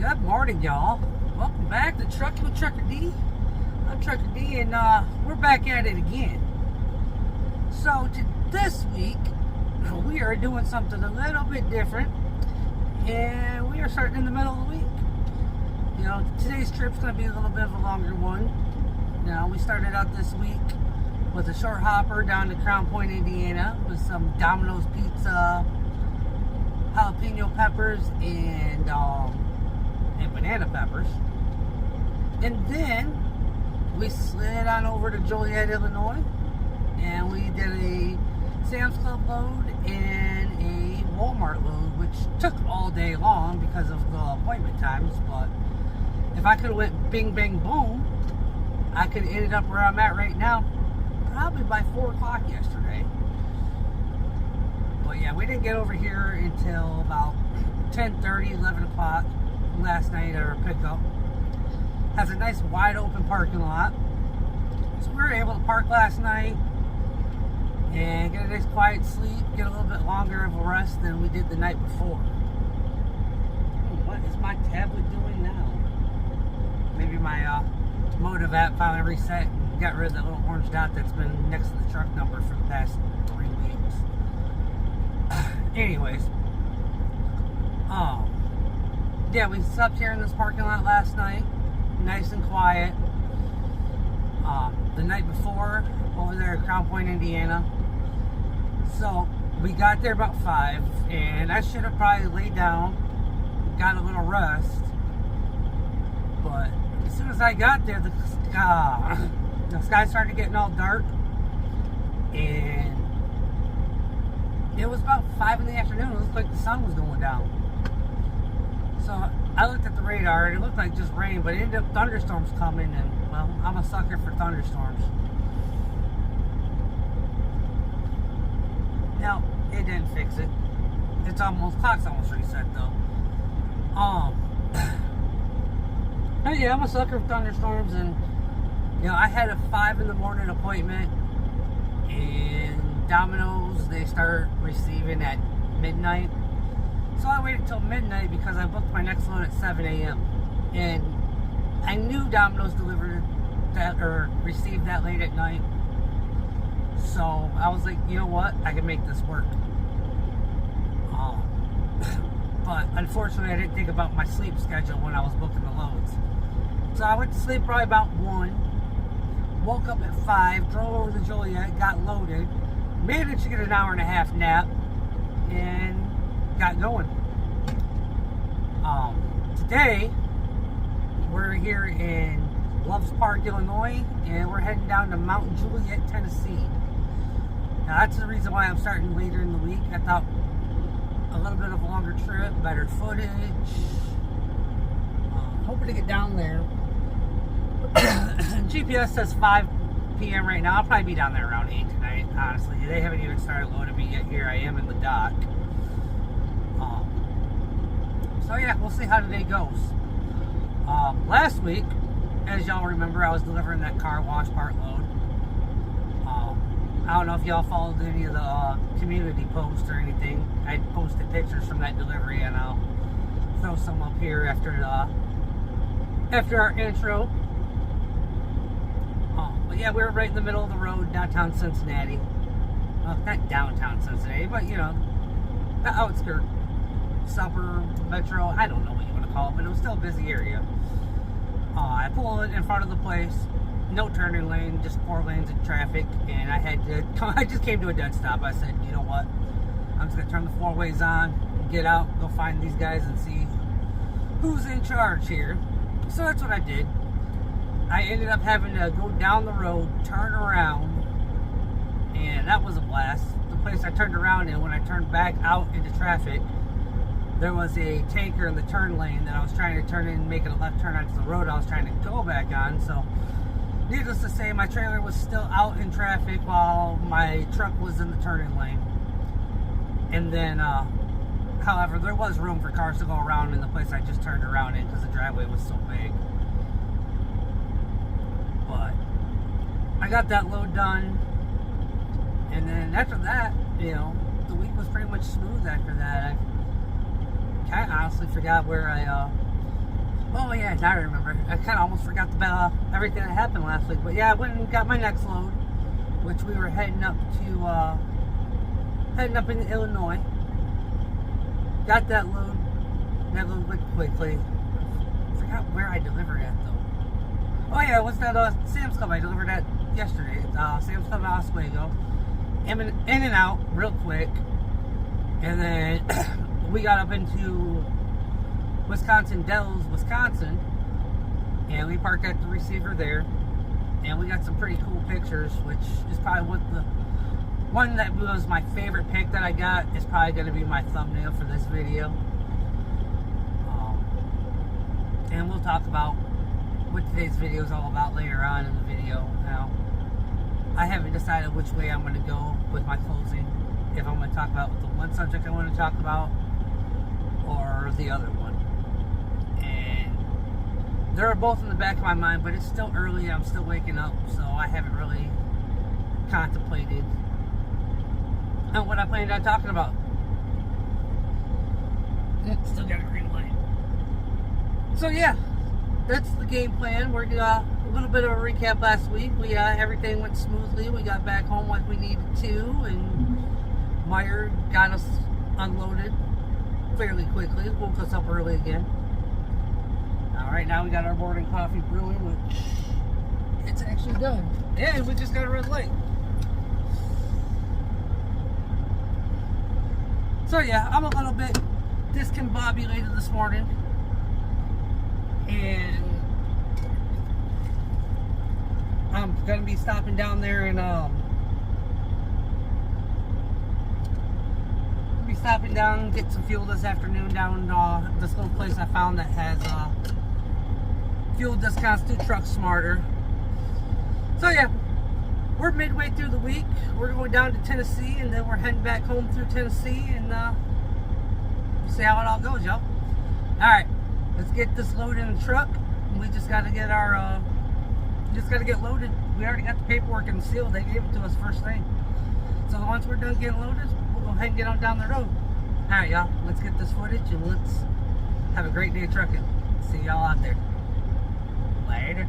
Good morning, y'all. Welcome back to Trucking with Trucker D. I'm Trucker D, and we're back at it again. So, this week, we are doing something a little bit different, and we are starting in the middle of the week. You know, today's trip's going to be a little bit of a longer one. Now, we started out this week with a short hopper down to Crown Point, Indiana, with some Domino's Pizza, jalapeno peppers, and banana peppers. And then we slid on over to Joliet, Illinois, and we did a Sam's Club load and a Walmart load, which took all day long because of the appointment times. But if I could have went bing bang boom, I could have ended up where I'm at right now probably by 4 o'clock yesterday. But yeah, we didn't get over here until about 10:30, 11 o'clock last night at our pickup. Has a nice wide open parking lot. So we were able to park last night and get a nice quiet sleep, get a little bit longer of a rest than we did the night before. What is my tablet doing now? Maybe my Motive app finally reset and got rid of that little orange dot that's been next to the truck number for the past 3 weeks. Anyways, yeah, we slept here in this parking lot last night, nice and quiet. The night before, over there at Crown Point, Indiana. So we got there about 5, and I should have probably laid down, got a little rest. But as soon as I got there, the sky started getting all dark, and it was about 5 in the afternoon. It looked like the sun was going down. So I looked at the radar, and it looked like just rain, but it ended up thunderstorms coming, and, well, I'm a sucker for thunderstorms. Now, it didn't fix it. Clock's almost reset, though. But yeah, I'm a sucker for thunderstorms, and, you know, I had a 5 in the morning appointment, and Domino's, they start receiving at midnight. So I waited till midnight because I booked my next load at 7 a.m. And I knew Domino's delivered that or received that late at night. So I was like, you know what? I can make this work. But unfortunately, I didn't think about my sleep schedule when I was booking the loads. So I went to sleep probably about 1. Woke up at 5, drove over to Joliet, got loaded, managed to get an hour and a half nap, and got going. Today, we're here in Loves Park, Illinois, and we're heading down to Mount Juliet, Tennessee. Now, that's the reason why I'm starting later in the week. I thought a little bit of a longer trip, better footage. Hoping to get down there. GPS says 5 p.m. right now. I'll probably be down there around 8 tonight, honestly. They haven't even started loading me yet. Here I am in the dock. So yeah, we'll see how today goes. Last week, as y'all remember, I was delivering that car wash part load. I don't know if y'all followed any of the community posts or anything. I posted pictures from that delivery, and I'll throw some up here after our intro. But yeah, we were right in the middle of the road, downtown Cincinnati. Well, not downtown Cincinnati, but you know, the outskirts, suburb, metro, I don't know what you want to call it, but it was still a busy area. I pulled in front of the place, no turning lane, just 4 lanes of traffic, and I just came to a dead stop. I said, you know what, I'm just going to turn the 4-ways on, get out, go find these guys and see who's in charge here. So that's what I did. I ended up having to go down the road, turn around, and that was a blast. The place I turned around in, when I turned back out into traffic, there was a tanker in the turn lane that I was trying to turn in, making a left turn onto the road I was trying to go back on. So, needless to say, my trailer was still out in traffic while my truck was in the turning lane. And then, however, there was room for cars to go around in the place I just turned around in because the driveway was so big. But I got that load done, and then after that, you know, the week was pretty much smooth after that. I honestly forgot where I Oh yeah, now I remember. I kind of almost forgot about everything that happened last week. But yeah, I went and got my next load, which we were heading up into Illinois. Got that load. That load went quickly. Forgot where I delivered at though. Oh yeah, it was that Sam's Club I delivered at yesterday. Sam's Club Oswego. In and out real quick, and then we got up into Wisconsin Dells, Wisconsin, and we parked at the receiver there, and we got some pretty cool pictures, which is probably what the one that was my favorite pic that I got is probably going to be my thumbnail for this video. And we'll talk about what today's video is all about later on in the video. Now, I haven't decided which way I'm going to go with my closing. If I'm going to talk about the one subject I want to talk about or the other one. And they're both in the back of my mind, but it's still early. I'm still waking up, so I haven't really contemplated on what I planned on talking about. Still got a green light. So yeah, that's the game plan. We're a little bit of a recap last week. Everything went smoothly. We got back home like we needed to, and Meyer got us unloaded fairly quickly. Woke us up early again. Alright, now we got our morning coffee brewing, which it's actually done. And we just got a red light. So yeah, I'm a little bit discombobulated this morning. And I'm going to be stopping down there and get some fuel this afternoon down this little place I found that has fuel discounts through Truck Smarter. So yeah, we're midway through the week. We're going down to Tennessee, and then we're heading back home through Tennessee, and see how it all goes, y'all. Alright, let's get this load in the truck. We just got to get our get loaded. We already got the paperwork and the seal. They gave it to us first thing. So once we're done getting loaded, we'll go ahead and get on down the road. Alright, y'all, let's get this footage and let's have a great day trucking. See y'all out there. Later.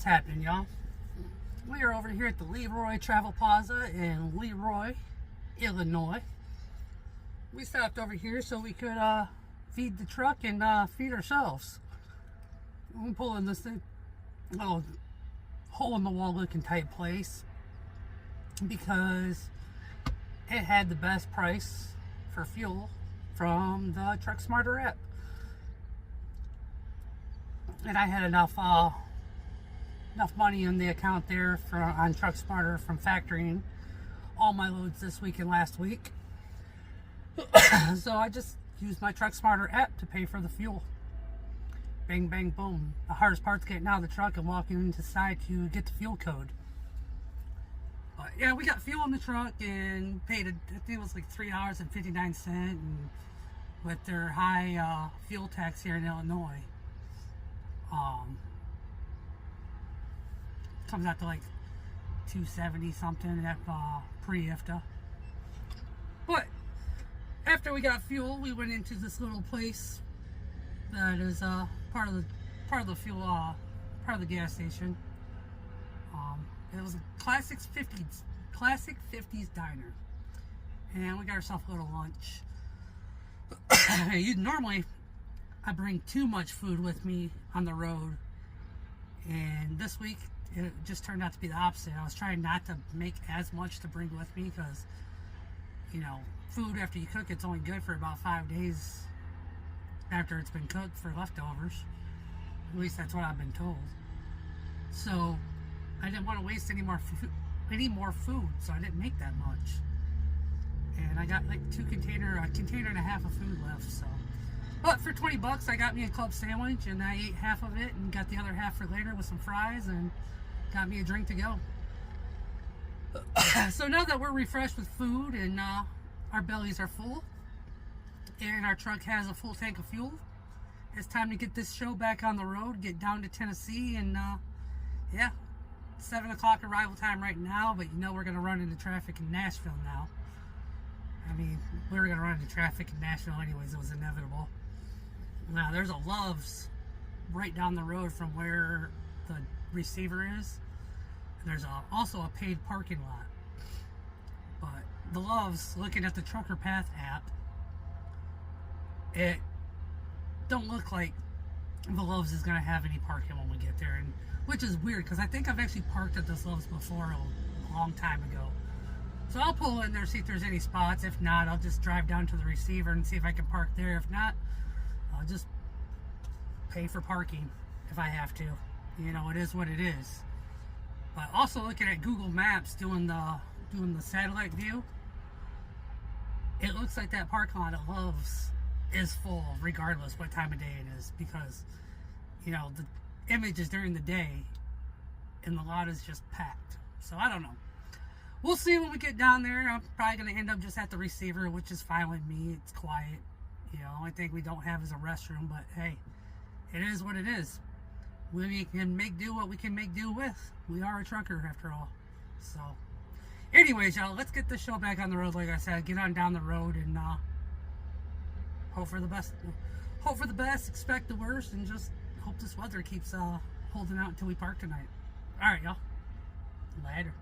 happening, y'all? We are over here at the Leroy Travel Plaza in Leroy, Illinois. We stopped over here so we could feed the truck and feed ourselves. I'm pulling this thing, little hole in the wall looking type place because it had the best price for fuel from the Truck Smarter app. And I had enough money in the account there on Truck Smarter from factoring all my loads this week and last week. So I just used my Truck Smarter app to pay for the fuel. Bang, bang, boom. The hardest part's getting out of the truck and walking inside to get the fuel code. But yeah, we got fuel in the truck and paid, I think it was like $3.59, and with their high fuel tax here in Illinois, comes out to like $2.70 something at pre-IFTA. But after we got fuel, we went into this little place that is part of the fuel, part of the gas station. It was a classic 50s diner, and we got ourselves a little lunch. Normally I bring too much food with me on the road, and this week it just turned out to be the opposite. I was trying not to make as much to bring with me because, you know, food after you cook, it's only good for about 5 days after it's been cooked for leftovers. At least that's what I've been told. So I didn't want to waste any more food, so I didn't make that much. And I got like a container and a half of food left. So, but for $20, I got me a club sandwich, and I ate half of it and got the other half for later with some fries, and got me a drink to go. So now that we're refreshed with food and our bellies are full, and our truck has a full tank of fuel, it's time to get this show back on the road, get down to Tennessee, and yeah, 7 o'clock arrival time right now, but you know we're going to run into traffic in Nashville now. I mean, we were going to run into traffic in Nashville anyways, it was inevitable. Now, there's a Love's right down the road from where the receiver is. There's also a paid parking lot. But the Love's, looking at the Trucker Path app, it don't look like the Love's is going to have any parking when we get there, and which is weird because I think I've actually parked at this Love's before a long time ago. So I'll pull in there, see if there's any spots. If not, I'll just drive down to the receiver and see if I can park there. If not, I'll just pay for parking if I have to. You know, it is what it is. But also looking at Google Maps, doing the satellite view, it looks like that parking lot at Love's is full regardless what time of day it is, because, you know, the image is during the day and the lot is just packed. So I don't know. We'll see when we get down there. I'm probably going to end up just at the receiver, which is fine with me. It's quiet. You know, only thing we don't have is a restroom, but hey, it is what it is. We can make do what we can make do with. We are a trucker after all. So anyways, y'all, let's get this show back on the road. Like I said, get on down the road and hope for the best. Hope for the best, expect the worst, and just hope this weather keeps holding out until we park tonight. All right, y'all. Later.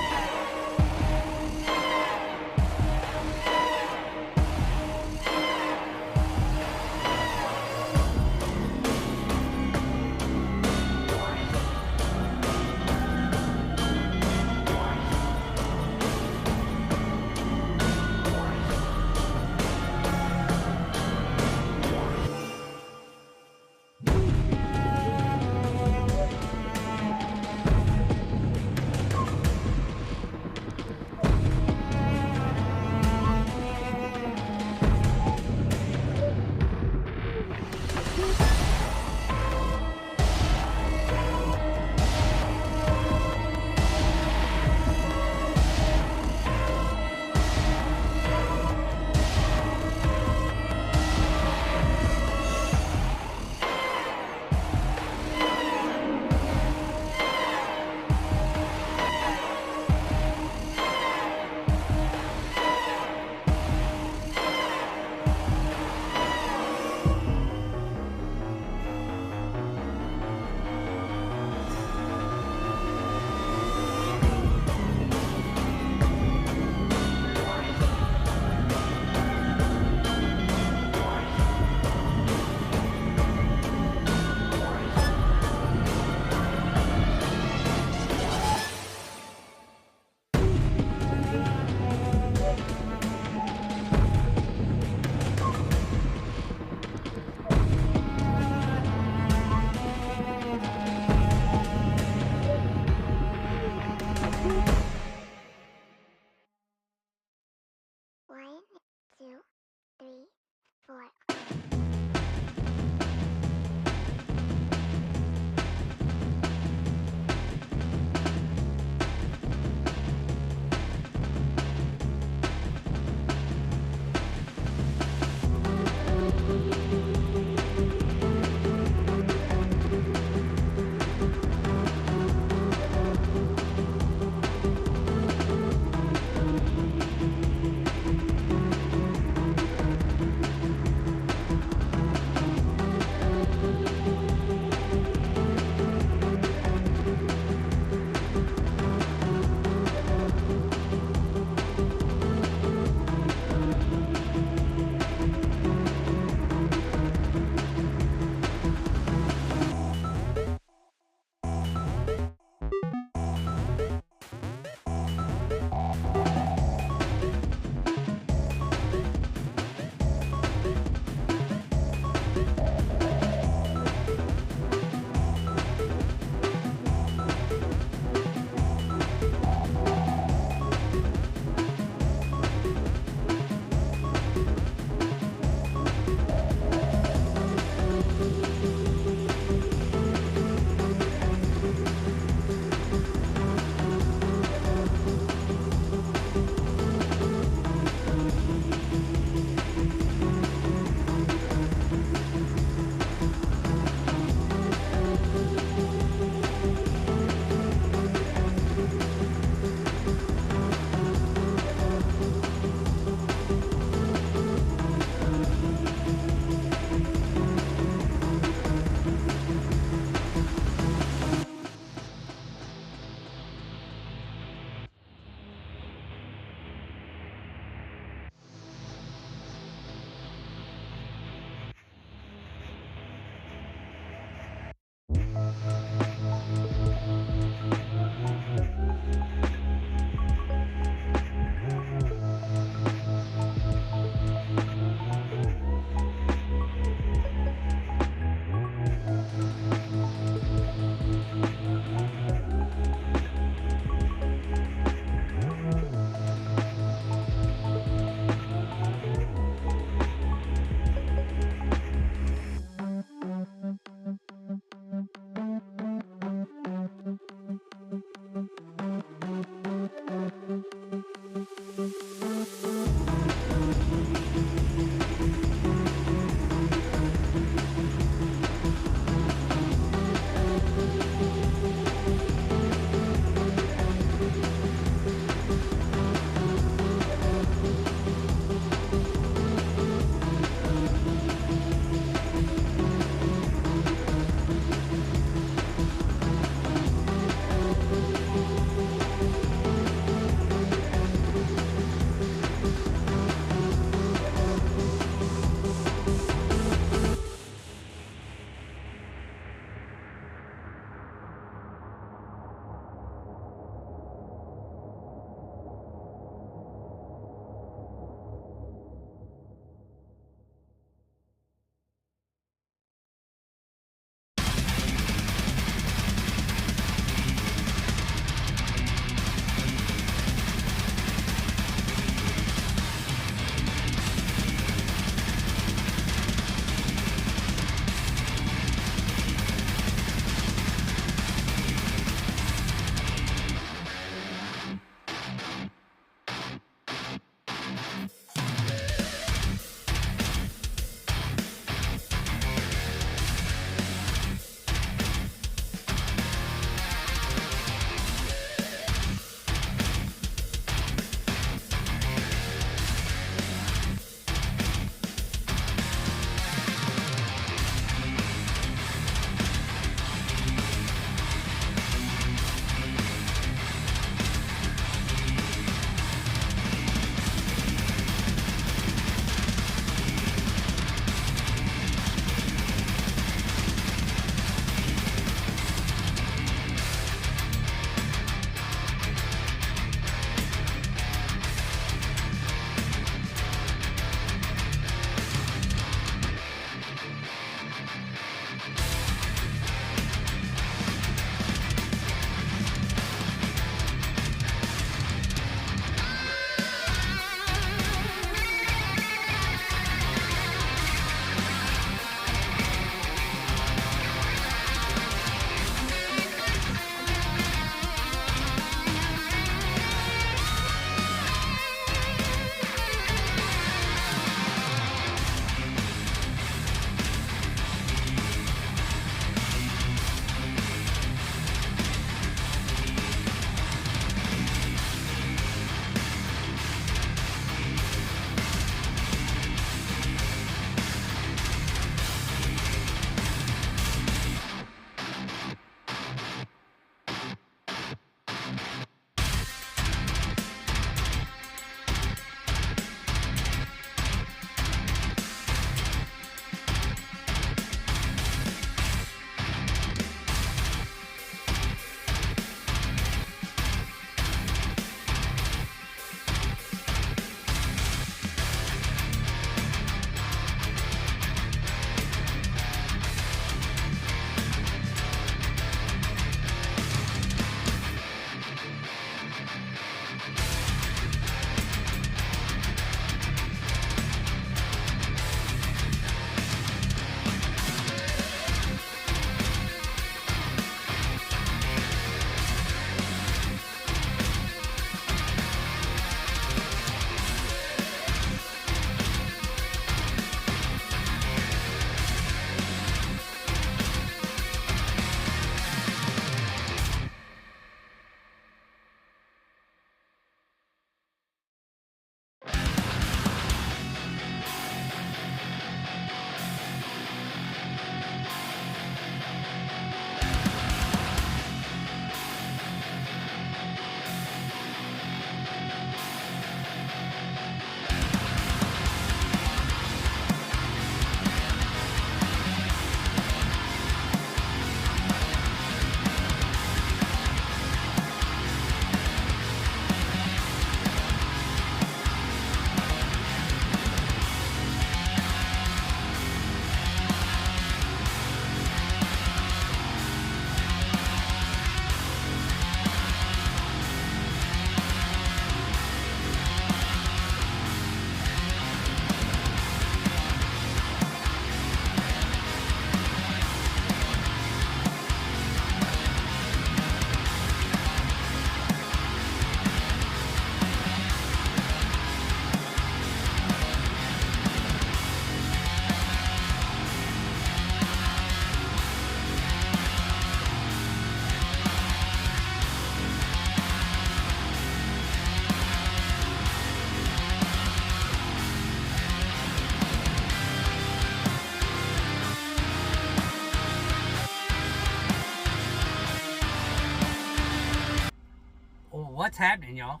what's happening, y'all?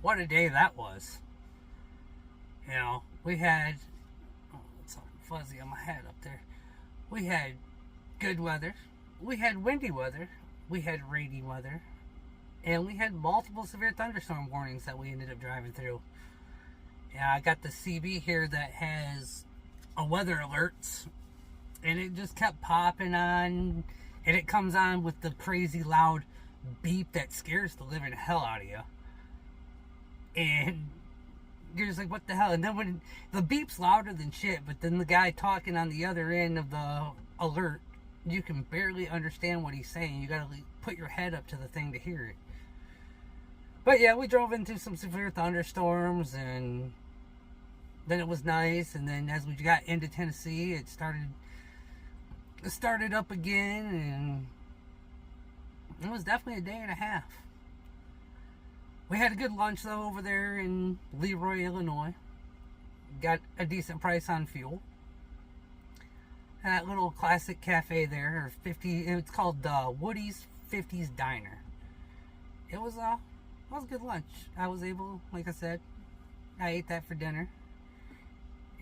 What a day that was. You know, we had, oh, it's all fuzzy on my head up there. We had good weather, we had windy weather, we had rainy weather, and we had multiple severe thunderstorm warnings that we ended up driving through. Yeah, I got the CB here that has a weather alerts, and it just kept popping on, and it comes on with the crazy loud beep that scares the living hell out of you. And you're just like, what the hell? And then when the beep's louder than shit, but then the guy talking on the other end of the alert, you can barely understand what he's saying. You gotta put your head up to the thing to hear it. But yeah, we drove into some severe thunderstorms, and then it was nice. And then as we got into Tennessee, it started up again, and it was definitely a day and a half. We had a good lunch though over there in Leroy, Illinois. Got a decent price on fuel. That little classic cafe there, it's called Woody's 50s Diner. It was a good lunch. I was able, like I said, I ate that for dinner.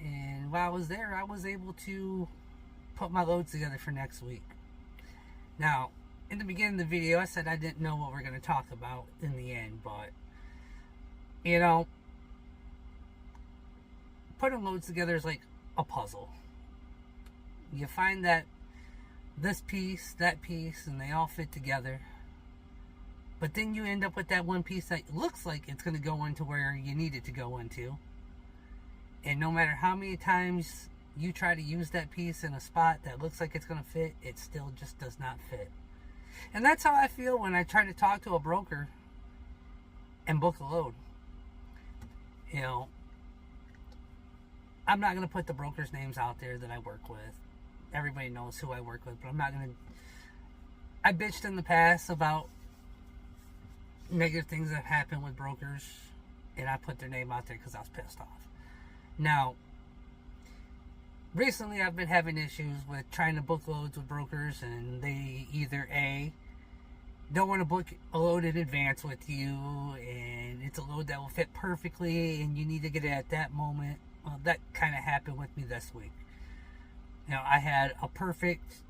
And while I was there, I was able to put my loads together for next week. Now, in the beginning of the video, I said I didn't know what we're going to talk about in the end, but, you know, putting loads together is like a puzzle. You find that this piece, that piece, and they all fit together. But then you end up with that one piece that looks like it's going to go into where you need it to go into. And no matter how many times you try to use that piece in a spot that looks like it's going to fit, it still just does not fit. And that's how I feel when I try to talk to a broker and book a load. You know, I'm not going to put the brokers' names out there that I work with. Everybody knows who I work with, but I'm not going to... I bitched in the past about negative things that have happened with brokers, and I put their name out there because I was pissed off. Now, recently I've been having issues with trying to book loads with brokers, and they either A, don't want to book a load in advance with you, and it's a load that will fit perfectly, and you need to get it at that moment. Well, that kind of happened with me this week. You know, I had a perfect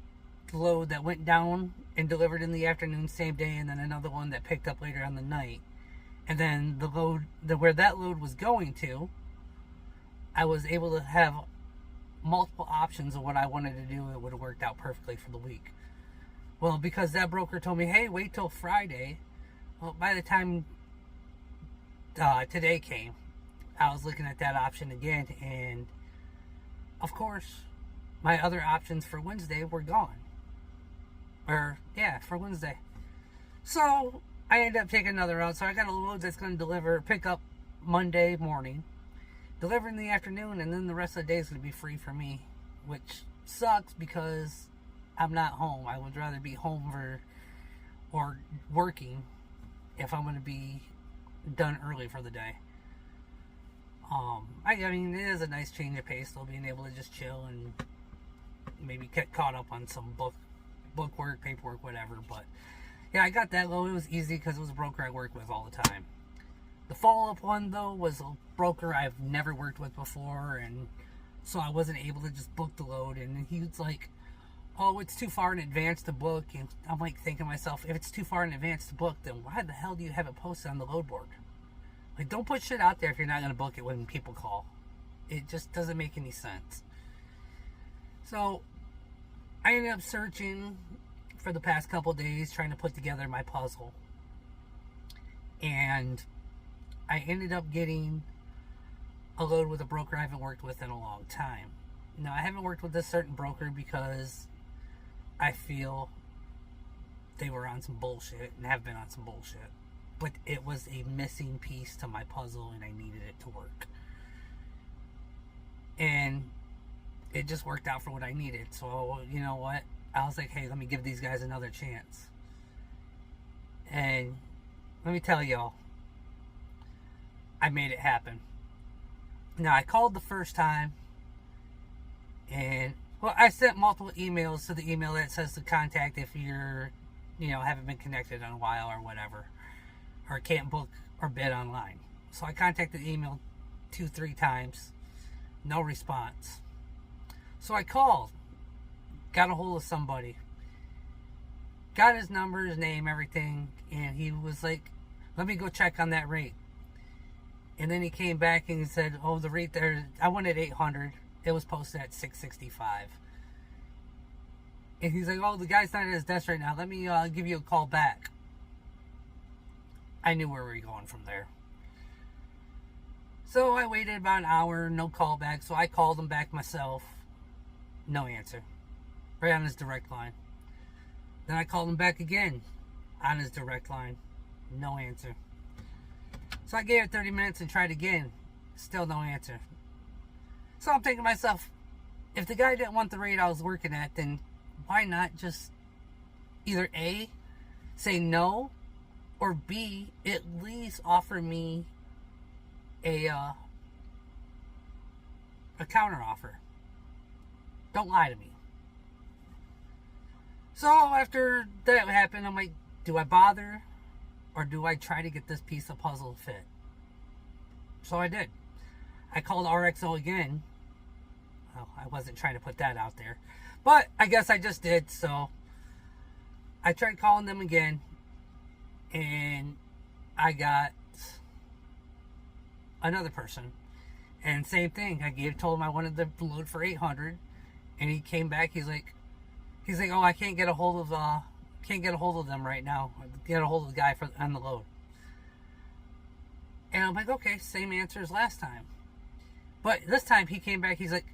load that went down and delivered in the afternoon same day, and then another one that picked up later on the night. And then the load, where that load was going to, I was able to have multiple options of what I wanted to do. It would have worked out perfectly for the week. Well, because that broker told me, hey, wait till Friday. Well, by the time today came, I was looking at that option again, and of course, my other options for Wednesday were gone. For Wednesday. So, I ended up taking another route. So, I got a load that's going to pick up Monday morning, deliver in the afternoon, and then the rest of the day is going to be free for me, which sucks because I'm not home. I would rather be home or working if I'm going to be done early for the day. I mean, it is a nice change of pace, though, being able to just chill and maybe get caught up on some book work, paperwork, whatever. But yeah, I got that load. It was easy because it was a broker I work with all the time. The follow-up one, though, was a broker I've never worked with before, and so I wasn't able to just book the load. And he was like, oh, it's too far in advance to book. And I'm like thinking to myself, if it's too far in advance to book, then why the hell do you have it posted on the load board? Like, don't put shit out there if you're not going to book it when people call. It just doesn't make any sense. So, I ended up searching for the past couple days, trying to put together my puzzle. And I ended up getting a load with a broker I haven't worked with in a long time. Now, I haven't worked with this certain broker because I feel they were on some bullshit and have been on some bullshit. But it was a missing piece to my puzzle, and I needed it to work. And it just worked out for what I needed. So, you know what? I was like, hey, let me give these guys another chance. And let me tell y'all, I made it happen. Now, I called the first time, and, well, I sent multiple emails to the email that says to contact if you're, haven't been connected in a while or whatever. or can't book or bid online. So I contacted the email 2-3 times, no response. So I called, got a hold of somebody, got his number, his name, everything, and he was like, let me go check on that rate. And then he came back and he said, oh, the rate there, I wanted 800. It was posted at 665. And he's like, oh, the guy's not at his desk right now. Let me give you a call back. I knew where we were going from there. So I waited about an hour, no call back. So I called him back myself. No answer. Right on his direct line. Then I called him back again on his direct line. No answer. So I gave it 30 minutes and tried again. Still no answer. So I'm thinking to myself, if the guy didn't want the rate I was working at, then why not just either A, say no, or B, at least offer me a counter offer. Don't lie to me. So after that happened, I'm like, do I bother, or do I try to get this piece of puzzle to fit? So I did. I called RXO again. Well, I wasn't trying to put that out there, but I guess I just did. So I tried calling them again, and I got another person, and same thing. I told him I wanted the load for 800, and he came back. He's like, oh, I can't get a hold of them right now. Get a hold of the guy on the load. And I'm like, okay, same answer as last time. But this time he came back. He's like,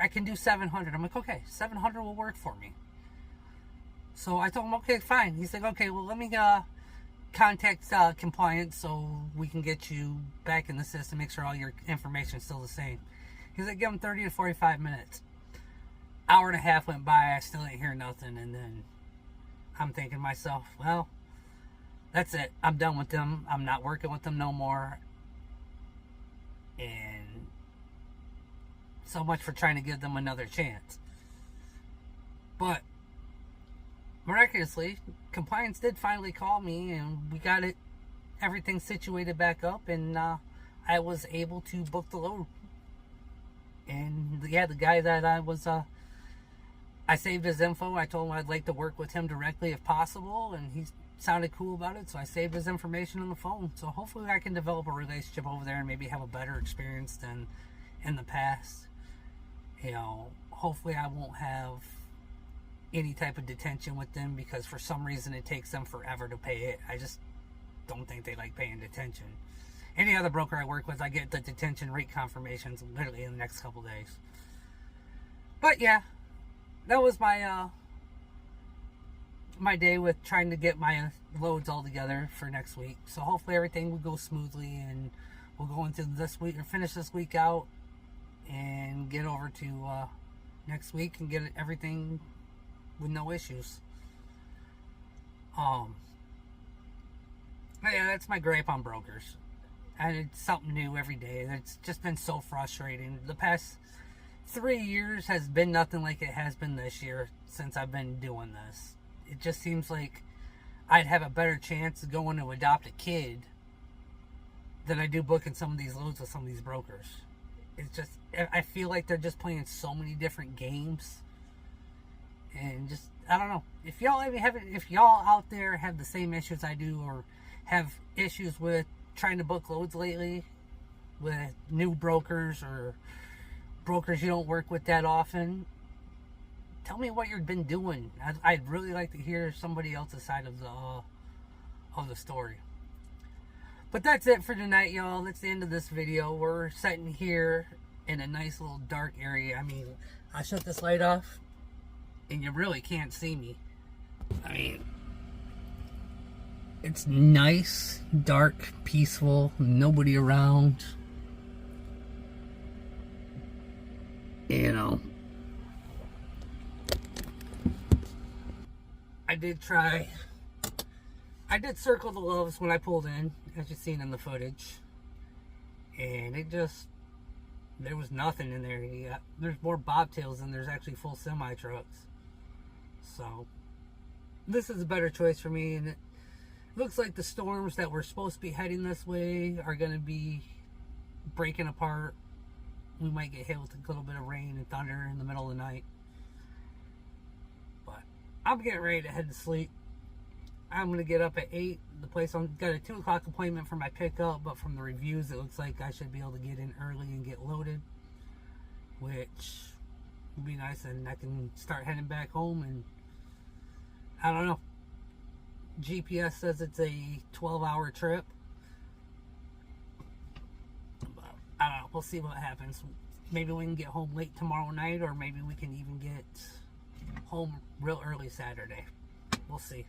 I can do 700. I'm like, okay, 700 will work for me. So I told him, okay, fine. He's like, okay, well, let me contact compliance so we can get you back in the system, make sure all your information is still the same. He's like, give him 30 to 45 minutes. Hour and a half went by. I still didn't hear nothing. And then I'm thinking to myself, well, that's it. I'm done with them. I'm not working with them no more. And so much for trying to give them another chance. But miraculously, compliance did finally call me, and we got everything situated back up, and I was able to book the load. And yeah, the guy that I saved his info. I told him I'd like to work with him directly if possible, and he sounded cool about it, so I saved his information on the phone. So hopefully I can develop a relationship over there and maybe have a better experience than in the past. You know, hopefully I won't have any type of detention with them, because for some reason it takes them forever to pay it. I just don't think they like paying detention. Any other broker I work with, I get the detention rate confirmations literally in the next couple days. But yeah, that was my my day with trying to get my loads all together for next week. So hopefully everything will go smoothly, and we'll go into this week, or finish this week out, and get over to next week and get everything with no issues. But yeah, that's my gripe on brokers. And it's something new every day. It's just been so frustrating. The past 3 years has been nothing like it has been this year since I've been doing this. It just seems like I'd have a better chance of going to adopt a kid than I do booking some of these loads with some of these brokers. It's just, I feel like they're just playing so many different games, and just, I don't know. If y'all out there have the same issues I do, or have issues with trying to book loads lately with new brokers or brokers you don't work with that often, tell me what you've been doing. I'd really like to hear somebody else's side of the story. But that's it for tonight, y'all. That's the end of this video. We're sitting here in a nice little dark area. I mean, I shut this light off and you really can't see me. I mean, it's nice, dark, peaceful, nobody around. You know, I did circle the loves when I pulled in, as you've seen in the footage, and there was nothing in there. There's more bobtails than there's actually full semi trucks. So this is a better choice for me, and Looks like the storms that were supposed to be heading this way are going to be breaking apart. We might get hit with a little bit of rain and thunder in the middle of the night. But I'm getting ready to head to sleep. I'm going to get up at 8. The place, I've got a 2 o'clock appointment for my pickup, but from the reviews, it looks like I should be able to get in early and get loaded, which would be nice, and I can start heading back home. And I don't know. GPS says it's a 12-hour trip. But I don't know. We'll see what happens. Maybe we can get home late tomorrow night, or maybe we can even get home real early Saturday. We'll see.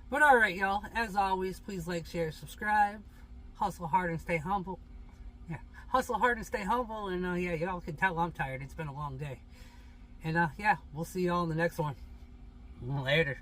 But alright, y'all. As always, please like, share, subscribe. Hustle hard and stay humble. Yeah. Hustle hard and stay humble. And yeah, y'all can tell I'm tired. It's been a long day. And yeah, we'll see y'all in the next one. Later.